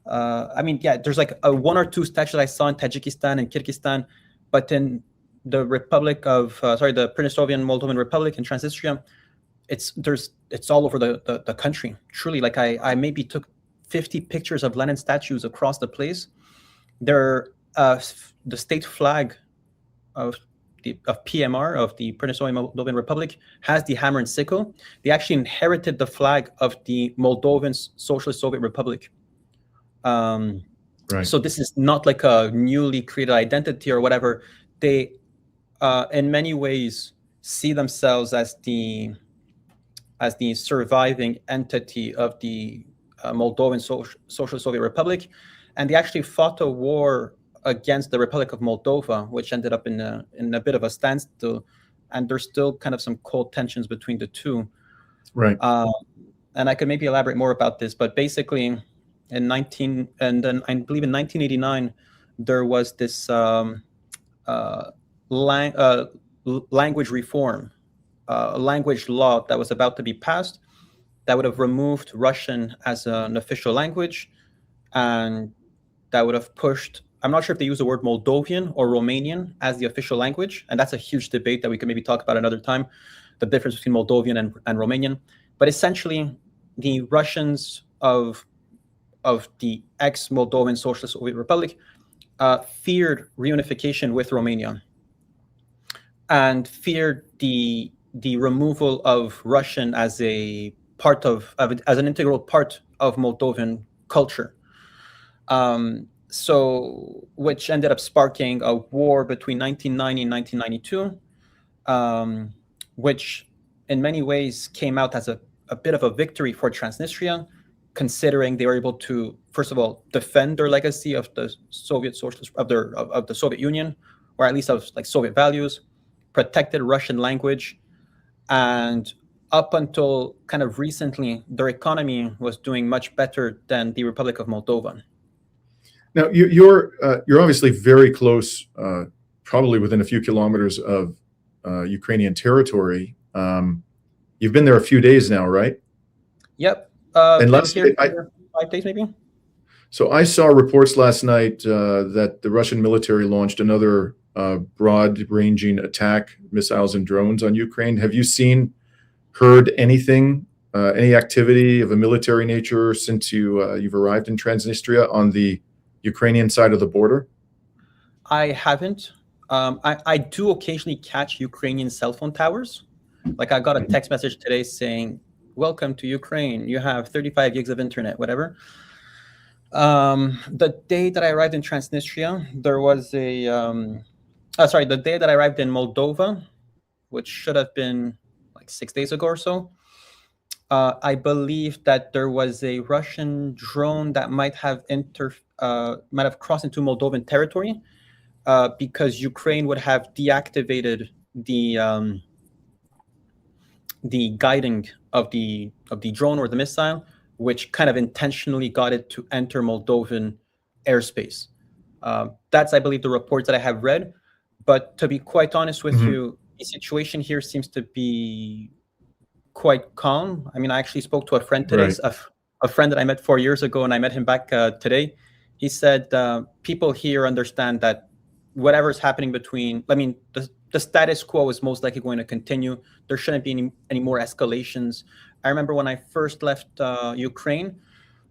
[SPEAKER 3] I mean, yeah, there's like one or two statues I saw in Tajikistan and Kyrgyzstan, but in the Republic of, the Pridnestrian Moldovan Republic in Transnistria, it's all over the country. Truly, like I maybe took 50 pictures of Lenin statues across the place. They're the state flag of PMR, of the Pridnestrian Moldovan Republic, has the hammer and sickle. They actually inherited the flag of the Moldovan Socialist Soviet Republic. Right. So this is not like a newly created identity or whatever. They, in many ways, see themselves as the surviving entity of the Moldovan Socialist Soviet Republic, and they actually fought a war against the Republic of Moldova, which ended up in a bit of a standstill, and there's still kind of some cold tensions between the two.
[SPEAKER 1] Right.
[SPEAKER 3] And I could maybe elaborate more about this, but basically, in 1989, there was this language reform, language law that was about to be passed that would have removed Russian as an official language, and that would have pushed, I'm not sure if they use the word Moldovan or Romanian as the official language, and that's a huge debate that we could maybe talk about another time, the difference between Moldovan and Romanian. But essentially, the Russians of the ex-Moldovan Socialist Soviet Republic feared reunification with Romania and feared the removal of Russian as a part as an integral part of Moldovan culture. So, which ended up sparking a war between 1990 and 1992, which in many ways came out as a bit of a victory for Transnistria, considering they were able to, first of all, defend their legacy of the Soviet Socialist, of the Soviet Union, or at least of like Soviet values, protected Russian language, and up until kind of recently, their economy was doing much better than the Republic of Moldova.
[SPEAKER 1] Now, you're obviously very close, probably within a few kilometers of Ukrainian territory. You've been there a few days now, right?
[SPEAKER 3] Yep.
[SPEAKER 1] And last
[SPEAKER 3] here 5 days, maybe.
[SPEAKER 1] So I saw reports last night that the Russian military launched another broad-ranging attack, missiles and drones on Ukraine. Have you heard anything, any activity of a military nature since you've arrived in Transnistria on the Ukrainian side of the border?
[SPEAKER 3] I haven't. I do occasionally catch Ukrainian cell phone towers. Like I got a text message today saying, "Welcome to Ukraine. You have 35 gigs of internet," whatever. The day that I arrived in Transnistria, there was the day that I arrived in Moldova, which should have been like 6 days ago or so. I believe that there was a Russian drone that might have crossed into Moldovan territory because Ukraine would have deactivated the guiding of the drone or the missile, which kind of intentionally got it to enter Moldovan airspace. That's, I believe, the reports that I have read. But to be quite honest with you, the situation here seems to be quite calm. I mean, I actually spoke to a friend today, right. a friend that I met 4 years ago, and I met him back today. He said people here understand that whatever's happening the status quo is most likely going to continue. There shouldn't be any more escalations. I remember when I first left Ukraine,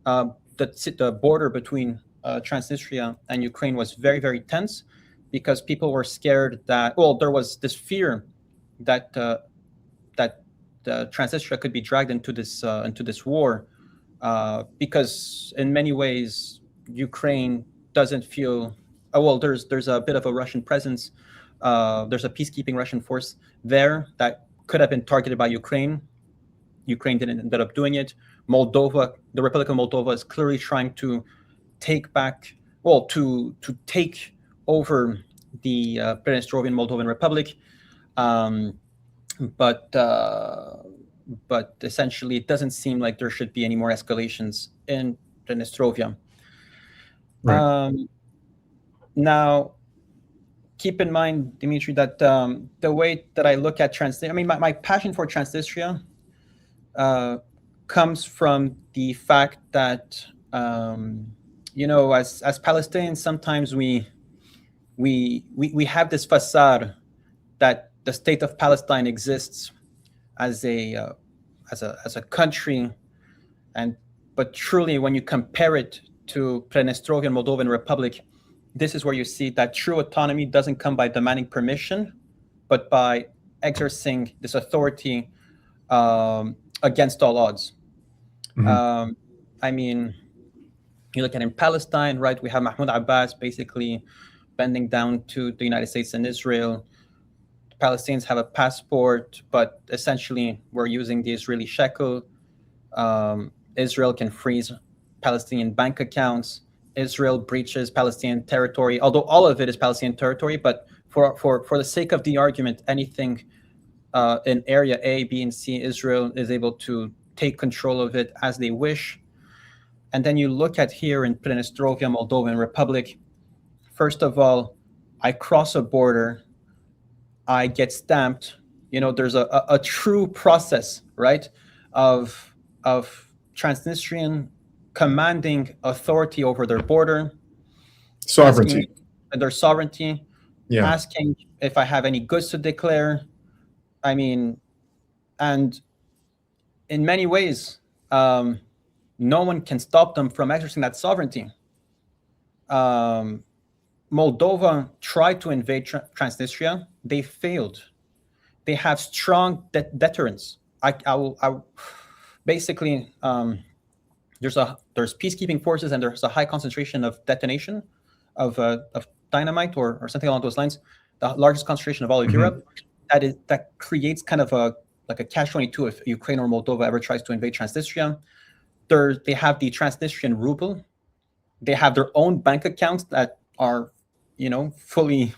[SPEAKER 3] the border between Transnistria and Ukraine was very, very tense because people were scared that, there was this fear that that Transnistria could be dragged into this war, because in many ways Ukraine doesn't feel. Well, there's a bit of a Russian presence. There's a peacekeeping Russian force there that could have been targeted by Ukraine. Ukraine didn't end up doing it. Moldova, the Republic of Moldova, is clearly trying to take back, well, to take over the Transnistrian Moldovan Republic, but essentially it doesn't seem like there should be any more escalations in Transnistria.
[SPEAKER 1] Right.
[SPEAKER 3] Now, keep in mind, Dimitri, that the way that I look at Transnistria, I mean, my passion for Transnistria comes from the fact that, you know, as Palestinians, sometimes we have this facade that the state of Palestine exists as a country, but truly, when you compare it to Transnistrian Moldovan Republic, this is where you see that true autonomy doesn't come by demanding permission, but by exercising this authority against all odds.
[SPEAKER 1] Mhm.
[SPEAKER 3] I mean, you look at in Palestine, right? We have Mahmoud Abbas basically bending down to the United States and Israel. The Palestinians have a passport, but essentially we're using the Israeli shekel. Israel can freeze Palestinian bank accounts. Israel breaches Palestinian territory, although all of it is Palestinian territory. But for the sake of the argument, anything in area A, B, and C, Israel is able to take control of it as they wish. And then you look at here in Transnistria, Moldovan Republic. First of all, I cross a border, I get stamped. You know, there's a true process, right, of Transnistrian commanding authority over their border,
[SPEAKER 1] Sovereignty.
[SPEAKER 3] their sovereignty,
[SPEAKER 1] Yeah.
[SPEAKER 3] asking if I have any goods to declare. I mean, and in many ways, no one can stop them from exercising that sovereignty. Moldova tried to invade Transnistria. They failed. They have strong deterrents. Basically, there's peacekeeping forces, and there's a high concentration of detonation of dynamite or something along those lines. The largest concentration of all of Europe. That creates kind of a catch-22 if Ukraine or Moldova ever tries to invade Transnistria. They have the Transnistrian ruble. They have their own bank accounts that are, you know, fully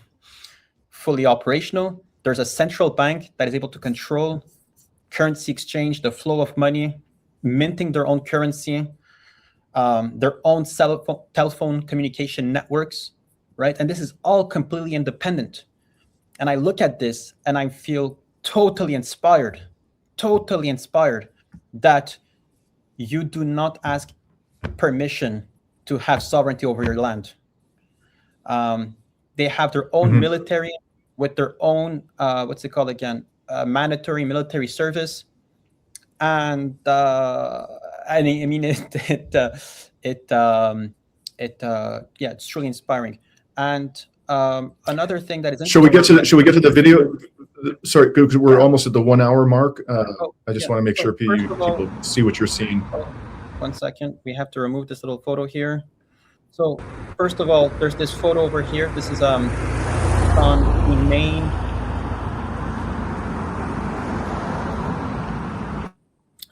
[SPEAKER 3] operational. There's a central bank that is able to control currency exchange, the flow of money, minting their own currency, their own telephone communication networks, right? And this is all completely independent. And I look at this and I feel totally inspired that you do not ask permission to have sovereignty over your land. They have their own military with their own, what's it called again? Mandatory military service. And I mean, it's truly inspiring. And another thing that is
[SPEAKER 1] Should we get to the video? Sorry, because we're almost at the 1 hour mark. I just want to make sure people see what you're seeing.
[SPEAKER 3] 1 second. We have to remove this little photo here. So first of all, there's this photo over here. This is on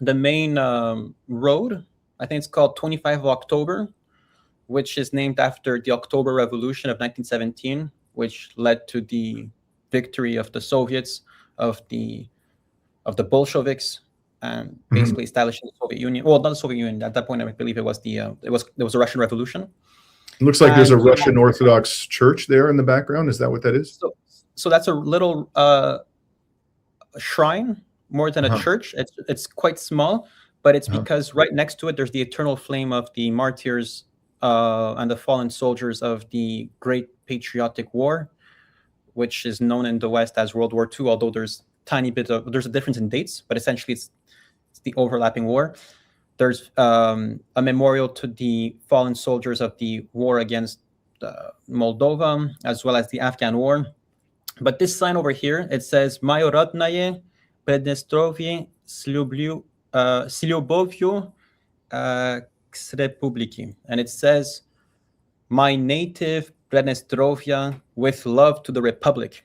[SPEAKER 3] the main road. I think it's called 25 of October, which is named after the October Revolution of 1917, which led to the victory of the Soviets, of the Bolsheviks, and basically establishing the Soviet Union. Well, not the Soviet Union at that point. I believe it was the Russian Revolution.
[SPEAKER 1] It looks like there's a Russian Orthodox church there in the background. Is that what that is?
[SPEAKER 3] So that's a little shrine, more than a church. It's quite small, but it's because right next to it there's the eternal flame of the martyrs and the fallen soldiers of the Great Patriotic War, which is known in the West as World War II. Although there's a difference in dates, but essentially it's the overlapping war. There's a memorial to the fallen soldiers of the war against Moldova, as well as the Afghan War. But this sign over here, it says Majorodnaje Prednestrovie Sljuboviu k Republiki. And it says, my native Prednestrovia with love to the Republic.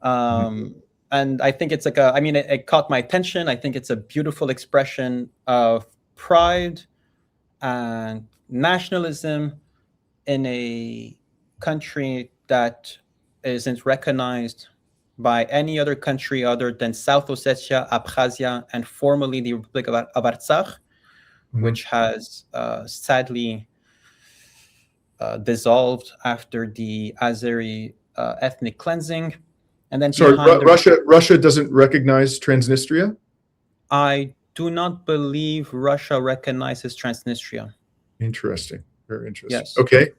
[SPEAKER 3] And I think it's like it caught my attention. I think it's a beautiful expression of pride and nationalism in a country that isn't recognized by any other country other than South Ossetia, Abkhazia, and formerly the Republic of Artsakh, which has sadly dissolved after the Azeri ethnic cleansing. And then
[SPEAKER 1] Russia doesn't recognize Transnistria?
[SPEAKER 3] I do not believe Russia recognizes Transnistria.
[SPEAKER 1] Interesting. Very interesting.
[SPEAKER 3] Yes.
[SPEAKER 1] Okay.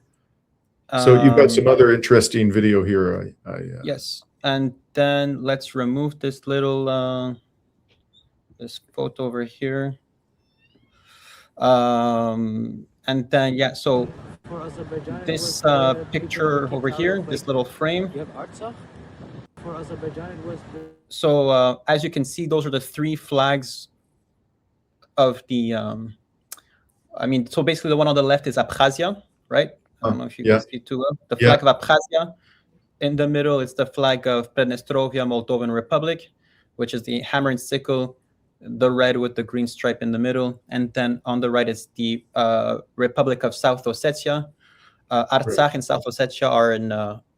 [SPEAKER 1] So you've got some other interesting video here.
[SPEAKER 3] Yes. And then let's remove this little this photo over here. And then so this picture over here, this little frame.
[SPEAKER 4] For Azerbaijan, it was
[SPEAKER 3] so as you can see, those are the three flags of the so basically the one on the left is Abkhazia, right? I don't know if you can see too well. The flag of Abkhazia. In the middle, it's the flag of Prednestrovia, Moldovan Republic, which is the hammer and sickle, the red with the green stripe in the middle. And then on the right is the Republic of South Ossetia. Artsakh and South Ossetia are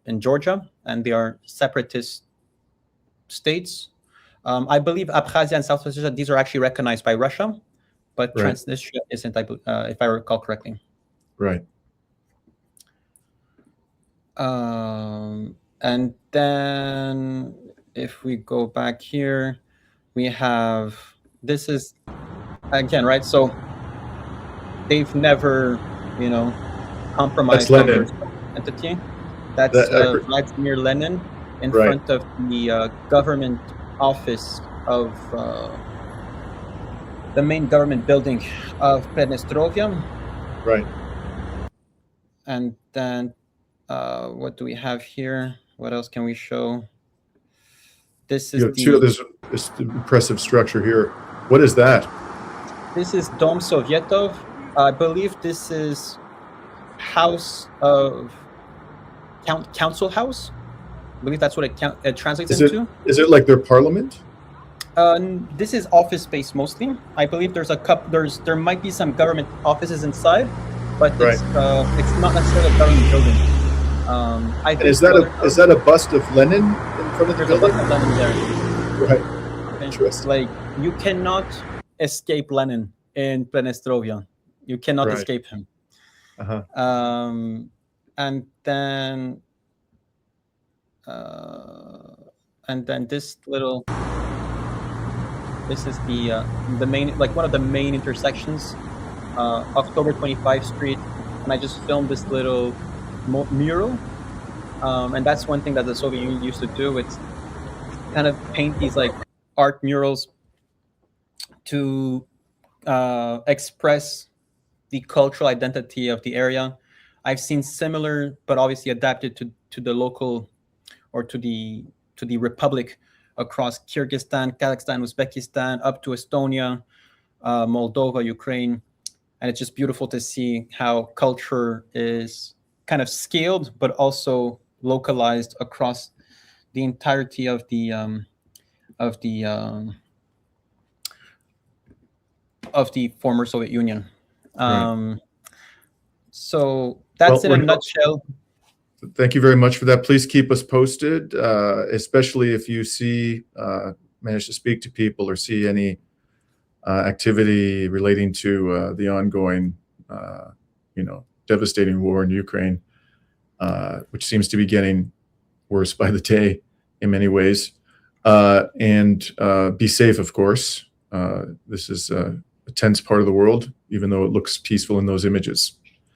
[SPEAKER 3] in Georgia, and they are separatist states. I believe Abkhazia and South Ossetia, these are actually recognized by Russia, but Transnistria isn't, if I recall correctly.
[SPEAKER 1] Right.
[SPEAKER 3] And then if we go back here, we have, this is, again, right? So they've never, compromised on their entity. That's Vladimir Lenin in front of the government office of the main government building of Prednestrovia.
[SPEAKER 1] Right.
[SPEAKER 3] And then what do we have here? What else can we show? This is
[SPEAKER 1] this impressive structure here. What is that?
[SPEAKER 3] This is Dom Sovietov. I believe this is House of Council House. I believe that's what it translates into.
[SPEAKER 1] Is it like their parliament?
[SPEAKER 3] This is office space mostly. I believe there's there might be some government offices inside, but it's not necessarily a government building.
[SPEAKER 1] Is that a bust of Lenin in front of the building?
[SPEAKER 3] There's a bust of Lenin there.
[SPEAKER 1] Right.
[SPEAKER 3] Okay.
[SPEAKER 1] Interesting.
[SPEAKER 3] Like, you cannot escape Lenin in Prednestrovia. You cannot escape him. And then this is the main, like one of the main intersections, October 25th Street, and I just filmed this little mural, and that's one thing that the Soviet Union used to do. It's kind of paint these like art murals to express the cultural identity of the area. I've seen similar, but obviously adapted to the local or to the republic across Kyrgyzstan, Kazakhstan, Uzbekistan, up to Estonia, Moldova, Ukraine. And it's just beautiful to see how culture is kind of scaled, but also localized across the entirety of the former Soviet Union. So that's in a nutshell.
[SPEAKER 1] Thank you very much for that. Please keep us posted, especially if you manage to speak to people or see any activity relating to the ongoing, devastating war in Ukraine, which seems to be getting worse by the day in many ways. And be safe, of course. This is a tense part of the world, even though it looks peaceful in those images.